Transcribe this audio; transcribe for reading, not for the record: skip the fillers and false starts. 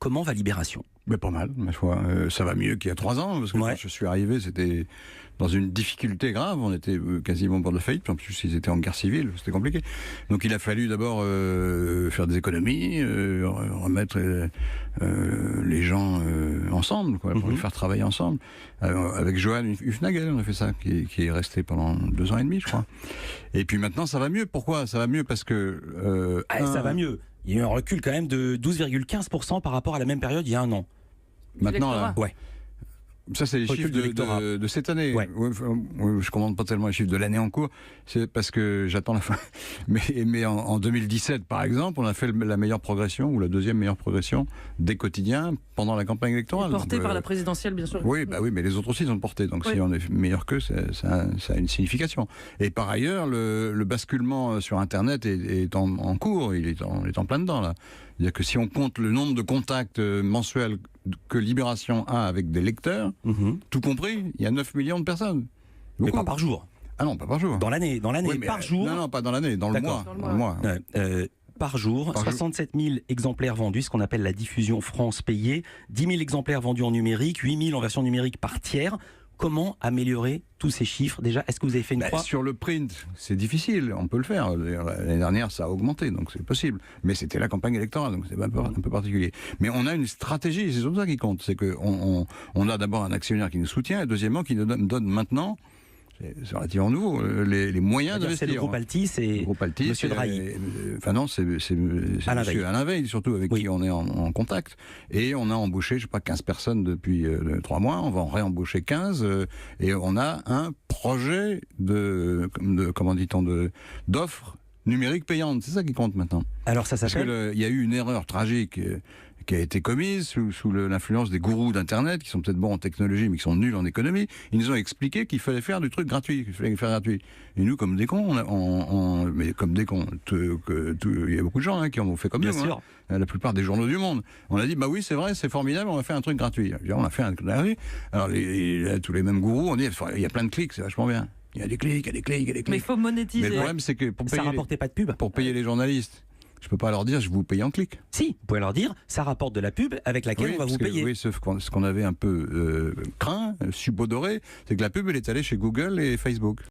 Comment va Libération? Mais pas mal, ma foi. Ça va mieux qu'il y a 3 ans, parce que quand je suis arrivé, c'était dans une difficulté grave. On était quasiment au bord de la faillite. En plus, ils étaient en guerre civile, c'était compliqué. Donc il a fallu d'abord faire des économies, remettre les gens ensemble, quoi, pour les faire travailler ensemble. Avec Johan Hufnagel, on a fait ça, qui est resté pendant 2 ans et demi, je crois. Et puis maintenant, ça va mieux. Pourquoi ça va mieux? Parce que... Ça va mieux. Il y a eu un recul quand même de 12,15% par rapport à la même période il y a un an. Maintenant, là, ouais. Ça, c'est les chiffres de cette année. Ouais. Je ne commande pas tellement les chiffres de l'année en cours, c'est parce que j'attends la fin. Mais en 2017, par exemple, on a fait la meilleure progression, ou la deuxième meilleure progression des quotidiens pendant la campagne électorale. Porté par la présidentielle, bien sûr. Oui, mais les autres aussi sont portés. Donc si on est meilleur qu'eux, ça a une signification. Et par ailleurs, le basculement sur Internet est en cours, il est en plein dedans, là. C'est-à-dire que si on compte le nombre de contacts mensuels que Libération a avec des lecteurs, tout compris, il y a 9 millions de personnes. Mais pas par jour. Ah non, pas par jour. Dans l'année, oui, par jour. Non, pas dans l'année, dans le mois. Par jour, 67 000 exemplaires vendus, ce qu'on appelle la diffusion France payée, 10 000 exemplaires vendus en numérique, 8 000 en version numérique par tiers. Comment améliorer tous ces chiffres? Déjà, est-ce que vous avez fait une croix? Sur le print, c'est difficile, on peut le faire. L'année dernière, ça a augmenté, donc c'est possible. Mais c'était la campagne électorale, donc c'est un peu particulier. Mais on a une stratégie, c'est surtout ça qui compte. C'est qu'on a d'abord un actionnaire qui nous soutient, et deuxièmement, qui nous donne maintenant, c'est relativement nouveau, les moyens d'investir. C'est le groupe Altis, c'est Monsieur Drahi. Enfin non, c'est Monsieur Alain Veil, surtout, avec qui on est en contact. Et on a embauché, je sais pas, 15 personnes depuis 3 mois. On va en réembaucher 15. Et on a un projet comment dit-on, d'offres numériques payantes. C'est ça qui compte maintenant. Alors ça s'appelle... Parce qu'il y a eu une erreur tragique qui a été commise sous l'influence des gourous d'Internet, qui sont peut-être bons en technologie, mais qui sont nuls en économie. Ils nous ont expliqué qu'il fallait faire du truc gratuit, qu'il fallait faire gratuit. Et nous, comme des cons, mais comme des cons, il y a beaucoup de gens qui ont fait comme nous. Bien sûr. La plupart des journaux du monde. On a dit, bah oui, c'est vrai, c'est formidable, on va faire un truc gratuit. On a fait un truc gratuit. Alors, tous les mêmes gourous, on dit, il y a plein de clics, c'est vachement bien. Il y a des clics, il y a des clics, il y a des clics. Mais il faut monétiser. Mais le problème, c'est que ça rapportait pas de pub. Pour payer les journalistes, je peux pas leur dire je vous paye en clic. Si, vous pouvez leur dire ça rapporte de la pub avec laquelle on va vous payer. Oui, sauf ce qu'on avait un peu craint, subodoré, c'est que la pub elle est allée chez Google et Facebook.